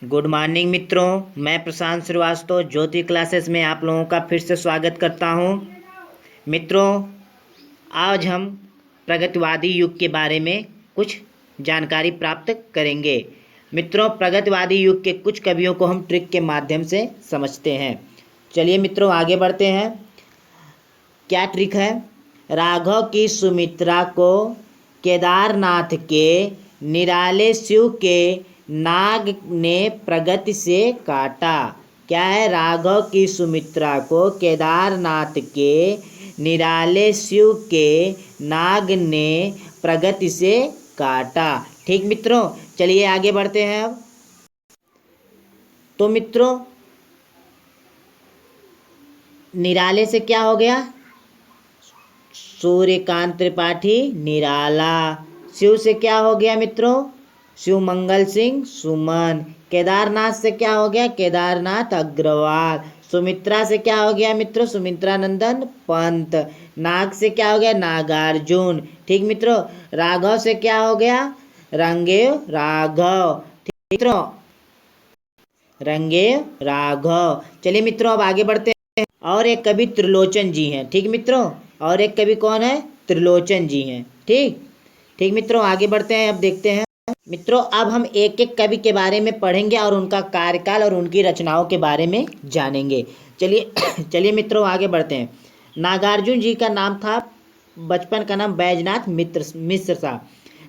Good morning मित्रों, मैं प्रशांत श्रीवास्तव ज्योति classes में आप लोगों का फिर से स्वागत करता हूं। मित्रों, आज हम प्रगतिवादी युग के बारे में कुछ जानकारी प्राप्त करेंगे। मित्रों, प्रगतिवादी युग के कुछ कवियों को हम ट्रिक के माध्यम से समझते हैं। चलिए मित्रों, आगे बढ़ते हैं। क्या ट्रिक है? राघव की सुमित्रा को केदारनाथ के निराले शिव के नाग ने प्रगति से काटा। क्या है? राघव की सुमित्रा को केदारनाथ के निराले शिव के नाग ने प्रगति से काटा। ठीक मित्रों, चलिए आगे बढ़ते हैं अब। तो मित्रों, निराले से क्या हो गया? सूर्यकांत त्रिपाठी निराला। शिव से क्या हो गया मित्रों? शिव मंगल सिंह सुमन। केदारनाथ से क्या हो गया? केदारनाथ अग्रवाल। सुमित्रा से क्या हो गया मित्रों? सुमित्रा नंदन पंत। नाग से क्या हो गया? नागार्जुन। ठीक मित्रों, राघव से क्या हो गया? रंगेव राघव। ठीक मित्रों, रंगेव राघव। चलिए मित्रों, अब आगे बढ़ते हैं। और एक कवि त्रिलोचन जी हैं। ठीक मित्रों, और एक कवि कौन है? त्रिलोचन जी हैं। ठीक मित्रों, आगे बढ़ते हैं। अब देखते हैं मित्रों, अब हम एक एक कवि के बारे में पढ़ेंगे और उनका कार्यकाल और उनकी रचनाओं के बारे में जानेंगे। चलिए मित्रों, आगे बढ़ते हैं। नागार्जुन जी का नाम था, बचपन का नाम बैजनाथ मिश्र था।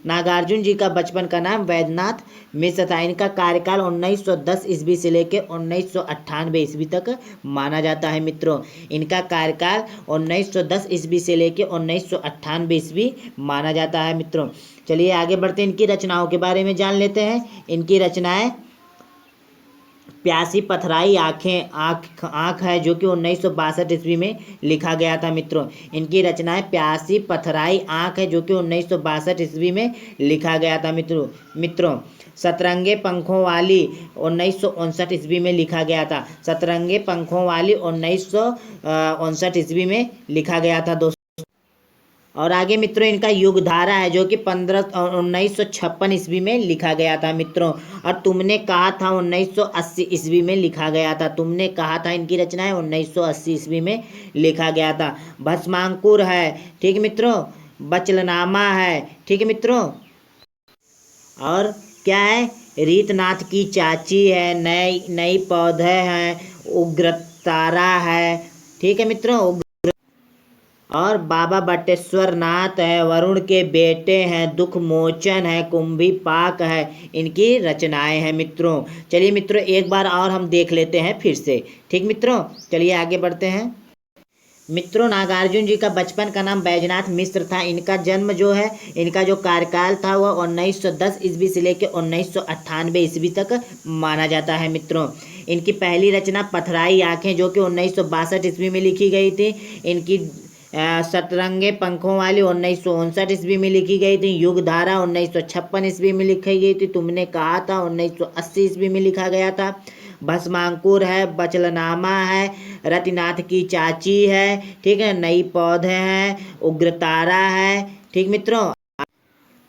नागार्जुन जी का बचपन का नाम वैद्यनाथ मिश्र था। इनका कार्यकाल 1910 ईस्वी से लेकर 1998 ईस्वी तक माना जाता है मित्रों। इनका कार्यकाल 1910 ईस्वी से लेकर 1998 ईस्वी माना जाता है मित्रों। चलिए आगे बढ़ते हैं, इनकी रचनाओं के बारे में जान लेते हैं। इनकी रचनाएं प्यासी पथराई आँख है, जो कि 1962 ईस्वी में लिखा गया था मित्रों। इनकी रचनाएं प्यासी पथराई आँख है, जो कि 1962 ईस्वी में लिखा गया था मित्रों। सतरंगे पंखों वाली 1959 ईस्वी में लिखा गया था। सतरंगे पंखों वाली 1959 ईस्वी में लिखा गया था दोस्तों। और आगे मित्रों, इनका युगधारा है, जो कि 1956 ईस्वी में लिखा गया था मित्रों। और तुमने कहा था 1980 ईस्वी में लिखा गया था। तुमने कहा था, इनकी रचना है 1980 ईस्वी में लिखा गया था। भस्मांकुर है, ठीक मित्रों। बचलनामा है, ठीक है मित्रों। और क्या है? रीतनाथ की चाची है, नई पौधे हैं, उग्रतारा है, ठीक है मित्रों। और बाबा बटेश्वर नाथ है, वरुण के बेटे हैं, दुख मोचन है, कुंभी पाक है। इनकी रचनाएं हैं मित्रों। चलिए मित्रों, एक बार और हम देख लेते हैं फिर से। ठीक मित्रों, चलिए आगे बढ़ते हैं। मित्रों, नागार्जुन जी का बचपन का नाम बैजनाथ मिश्र था। इनका जन्म जो है, इनका जो कार्यकाल था वह 1910 ईस्वी से लेकर 1998 ईस्वी तक माना जाता है मित्रों। इनकी पहली रचना पथराई आँखें, जो कि 1962 ईस्वी में लिखी गई थी। इनकी सतरंगे पंखों वाली 1959 ईस्वी में लिखी गई थी। युगधारा 1956 ईस्वी में लिखी गई थी। तुमने कहा था 1980 ईस्वी में लिखा गया था। भस्मांकुर है, बचलनामा है, रतिनाथ की चाची है, ठीक है, नई पौधे हैं, उग्रतारा है, ठीक मित्रों।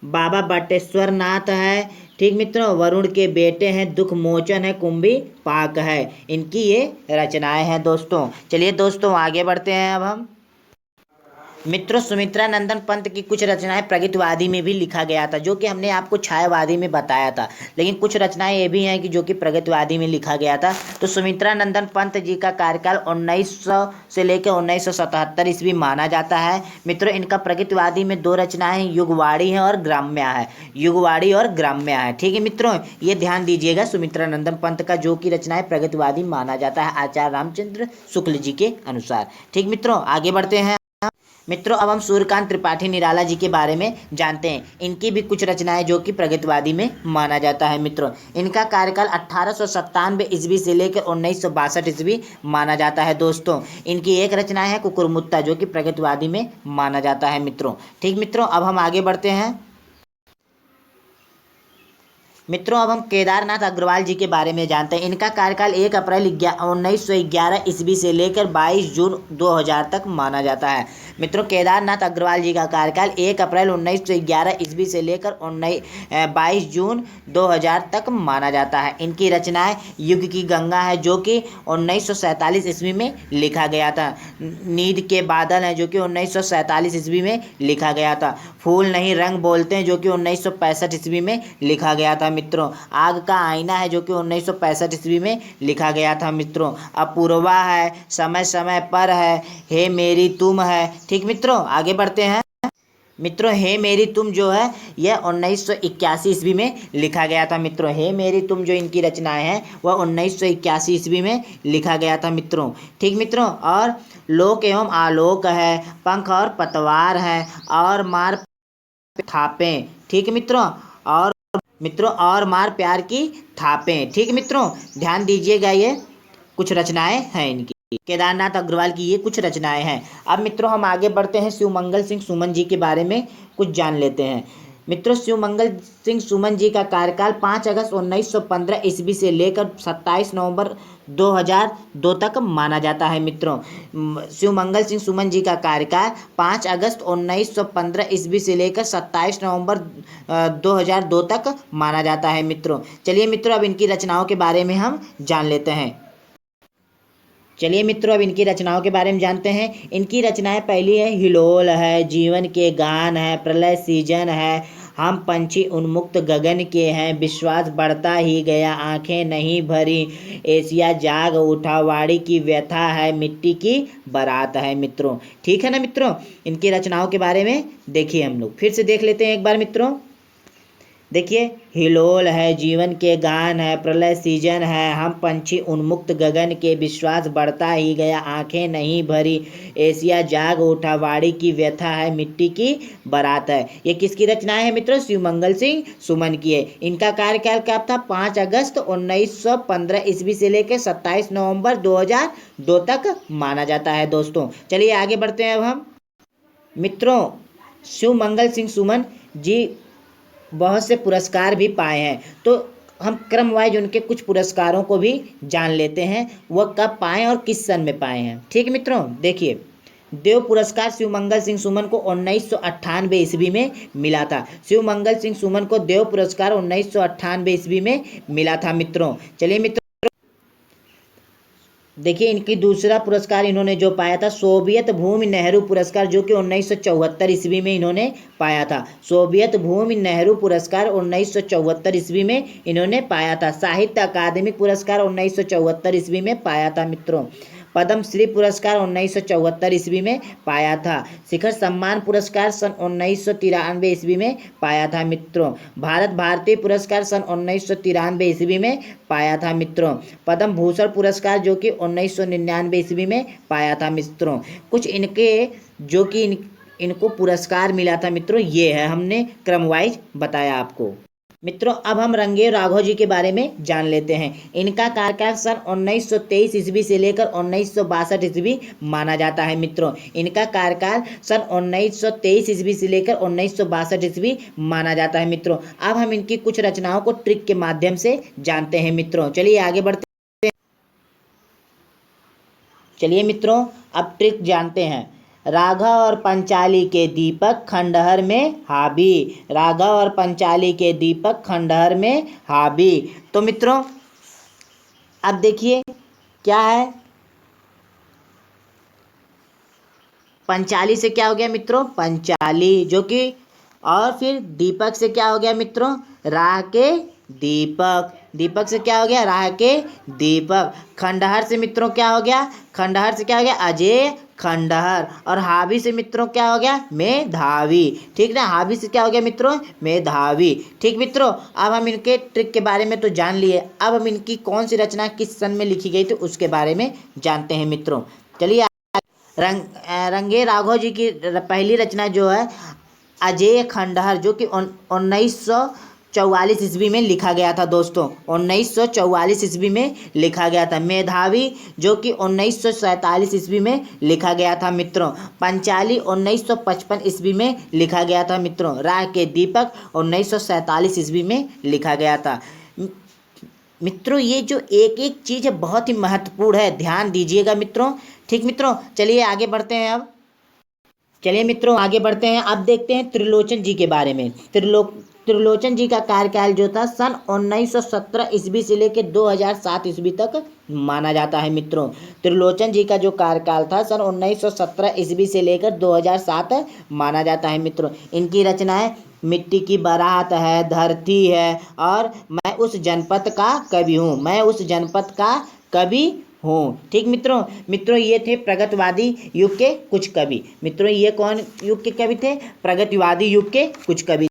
बाबा बटेश्वर नाथ है, ठीक मित्रों। वरुण के बेटे हैं, दुख मोचन है, कुंभी पाक है। इनकी ये रचनाएं हैं दोस्तों। चलिए दोस्तों, आगे बढ़ते हैं अब हम। मित्रों, सुमित्रा नंदन पंत की कुछ रचनाएं प्रगतिवादी में भी लिखा गया था, जो कि हमने आपको छायावादी में बताया था। लेकिन कुछ रचनाएं ये भी हैं कि जो कि प्रगतिवादी में लिखा गया था। तो सुमित्रा नंदन पंत जी का कार्यकाल 1900 से लेकर 1977 ईस्वी माना जाता है मित्रों। इनका प्रगतिवादी में दो रचनाएं युगवाड़ी है और ग्राम्या है। युगवाड़ी और ग्राम्या है, ठीक है मित्रों। ये ध्यान दीजिएगा, सुमित्रा नंदन पंत का जो कि रचनाएं प्रगतिवादी माना जाता है आचार्य रामचंद्र शुक्ल जी के अनुसार। ठीक मित्रों, आगे बढ़ते हैं मित्रों। अब हम सूर्यकांत त्रिपाठी निराला जी के बारे में जानते हैं। इनकी भी कुछ रचनाएं जो कि प्रगतिवादी में माना जाता है मित्रों। इनका कार्यकाल 1897 ईस्वी से लेकर 1962 ईस्वी माना जाता है दोस्तों। इनकी एक रचना है कुकुरमुत्ता, जो कि प्रगतिवादी में माना जाता है मित्रों। ठीक मित्रों, अब हम आगे बढ़ते हैं मित्रों। अब हम केदारनाथ अग्रवाल जी के बारे में जानते हैं। इनका कार्यकाल 1 अप्रैल 1911 ईस्वी से लेकर 22 जून 2000 तक माना जाता है। मित्रों केदारनाथ अग्रवाल जी का कार्यकाल 1 अप्रैल 1911 ईस्वी से लेकर 22 जून 2000 तक माना जाता है। इनकी रचनाएं युग की गंगा है जो कि 1947 ईस्वी में लिखा गया था। नींद के बादल हैं जो कि 1947 ईस्वी में लिखा गया था। फूल नहीं रंग बोलते हैं जो कि 1965 ईस्वी में लिखा गया था मित्रों। आग का आईना है जो कि 1965 ईस्वी में लिखा गया था मित्रों। अपूर्वा है, समय समय पर है, हे मेरी तुम है। ठीक मित्रों, आगे बढ़ते हैं। मित्रों हे मेरी तुम जो है यह 1981 ईस्वी में लिखा गया था मित्रों। हे मेरी तुम जो इनकी रचनाएं हैं वह 1981 ईस्वी में लिखा गया था मित्रों। ठीक मित्रों, और लोक एवं आलोक है, पंख और पतवार है, और मार थापें। ठीक मित्रों, और मित्रों और मार प्यार की थापें। ठीक मित्रों, ध्यान दीजिएगा, ये कुछ रचनाएं हैं इनकी, केदारनाथ अग्रवाल की ये कुछ रचनाएं हैं। अब मित्रों हम आगे बढ़ते हैं, शिवमंगल सिंह सुमन जी के बारे में कुछ जान लेते हैं। मित्रों शिवमंगल सिंह सुमन जी का कार्यकाल 5 अगस्त 1915 ईस्वी से लेकर 27 नवंबर 2002 तक माना जाता है मित्रों। शिवमंगल सिंह सुमन जी का कार्यकाल 5 अगस्त 1915 ईस्वी से लेकर 27 नवंबर 2002 तक माना जाता है मित्रों। चलिए मित्रों अब इनकी रचनाओं के बारे में हम जान लेते हैं। चलिए मित्रों अब इनकी रचनाओं के बारे में जानते हैं। इनकी रचनाएं पहली है हिलोल है, जीवन के गान है, प्रलय सीजन है, हम पंछी उन्मुक्त गगन के हैं, विश्वास बढ़ता ही गया आंखें नहीं भरी, एशिया जाग उठा, वाड़ी की व्यथा है, मिट्टी की बारात है मित्रों। ठीक है ना मित्रों, इनकी रचनाओं के बारे में देखिए हम लोग फिर से देख लेते हैं एक बार मित्रों। देखिए हिलोल है, जीवन के गान है, प्रलय सीजन है, हम पंछी उन्मुक्त गगन के, विश्वास बढ़ता ही गया आंखें नहीं भरी, एशिया जाग उठा, वाड़ी की व्यथा है, मिट्टी की बारात है। ये किसकी रचनाएं है मित्रों? शिवमंगल सिंह सुमन की है। इनका कार्यकाल क्या था? 5 अगस्त 1915 ईस्वी से लेकर 27 नवंबर 2002 तक माना जाता है दोस्तों। चलिए आगे बढ़ते हैं अब हम। मित्रों शिवमंगल सिंह सुमन जी बहुत से पुरस्कार भी पाए हैं, तो हम क्रम वाइज उनके कुछ पुरस्कारों को भी जान लेते हैं, वह कब पाए और किस सन में पाए हैं। ठीक मित्रों, देखिए देव पुरस्कार शिवमंगल सिंह सुमन को 1998 ईस्वी में मिला था। शिवमंगल सिंह सुमन को देव पुरस्कार 1998 ईस्वी में मिला था मित्रों। चलिए मित्रों देखिए इनकी दूसरा पुरस्कार इन्होंने जो पाया था सोवियत भूमि नेहरू पुरस्कार, जो कि 1974 ईस्वी में इन्होंने पाया था। सोवियत भूमि नेहरू पुरस्कार 1974 ईस्वी में इन्होंने पाया था। साहित्य अकादमी पुरस्कार 1974 ईस्वी में पाया था मित्रों। पद्म श्री पुरस्कार 1974 ईस्वी में पाया था। शिखर सम्मान पुरस्कार सन 1993 ईस्वी में पाया था मित्रों। भारत भारती पुरस्कार सन 1993 ईस्वी में पाया था मित्रों। पद्म भूषण पुरस्कार जो कि 1999 ईस्वी में पाया था मित्रों। कुछ इनके जो कि इनको पुरस्कार मिला था मित्रों, ये है हमने क्रम वाइज बताया आपको। मित्रों अब हम रंगे राघव जी के बारे में जान लेते हैं। इनका कार्यकाल सन 1923 ईस्वी से लेकर 1962 ईस्वी माना जाता है मित्रों। इनका कार्यकाल सन 1923 ईस्वी से लेकर 1962 ईस्वी माना जाता है मित्रों। अब हम इनकी कुछ रचनाओं को ट्रिक के माध्यम से जानते हैं मित्रों। चलिए आगे बढ़ते हैं। चलिए मित्रों अब ट्रिक जानते हैं। राघव और पंचाली के दीपक खंडहर में हावी, राघव और पंचाली के दीपक खंडहर में हावी। तो मित्रों अब देखिए क्या है, पंचाली से क्या हो गया मित्रों? पंचाली जो कि, और फिर दीपक से क्या हो गया मित्रों? राह के दीपक। दीपक से क्या हो गया? राह के दीपक। खंडहर से मित्रों क्या हो गया? खंडहर से क्या हो गया? अजय खंडहर। और हावी से मित्रों क्या हो गया? मेधावी। ठीक ना, हावी से क्या हो गया मित्रों? मेधावी। ठीक मित्रों, अब हम इनके ट्रिक के बारे में तो जान लिए, अब हम इनकी कौन सी रचना किस सन में लिखी गई थी उसके बारे में जानते हैं मित्रों। चलिए रंगे राघव जी की पहली रचना जो है अजय खंडहर, जो कि 1944 ईस्वी में लिखा गया था दोस्तों। 1944 ईस्वी में लिखा गया था। मेधावी जो कि 1947 ईस्वी में लिखा गया था मित्रों। पंचाली 1955 ईस्वी में लिखा गया था मित्रों। राह के दीपक 1947 ईस्वी में लिखा गया था मित्रों। ये जो एक एक चीज़ है बहुत ही महत्वपूर्ण है, ध्यान दीजिएगा मित्रों। ठीक मित्रों, चलिए आगे बढ़ते हैं अब। चलिए मित्रों आगे बढ़ते हैं। अब देखते हैं त्रिलोचन जी के बारे में। त्रिलोचन जी का कार्यकाल जो था सन 1917 ईस्वी से लेकर 2007 ईस्वी तक माना जाता है मित्रों। त्रिलोचन जी का जो कार्यकाल था सन 1917 ईस्वी से लेकर 2007 माना जाता है मित्रों। इनकी रचनाएं मिट्टी की बारात है, धरती है, और मैं उस जनपद का कवि हूँ, मैं उस जनपद का कवि हूँ। ठीक मित्रों, ये थे प्रगतिवादी युग के कुछ कवि। मित्रों ये कौन युग के कवि थे? प्रगतिवादी युग के कुछ कवि।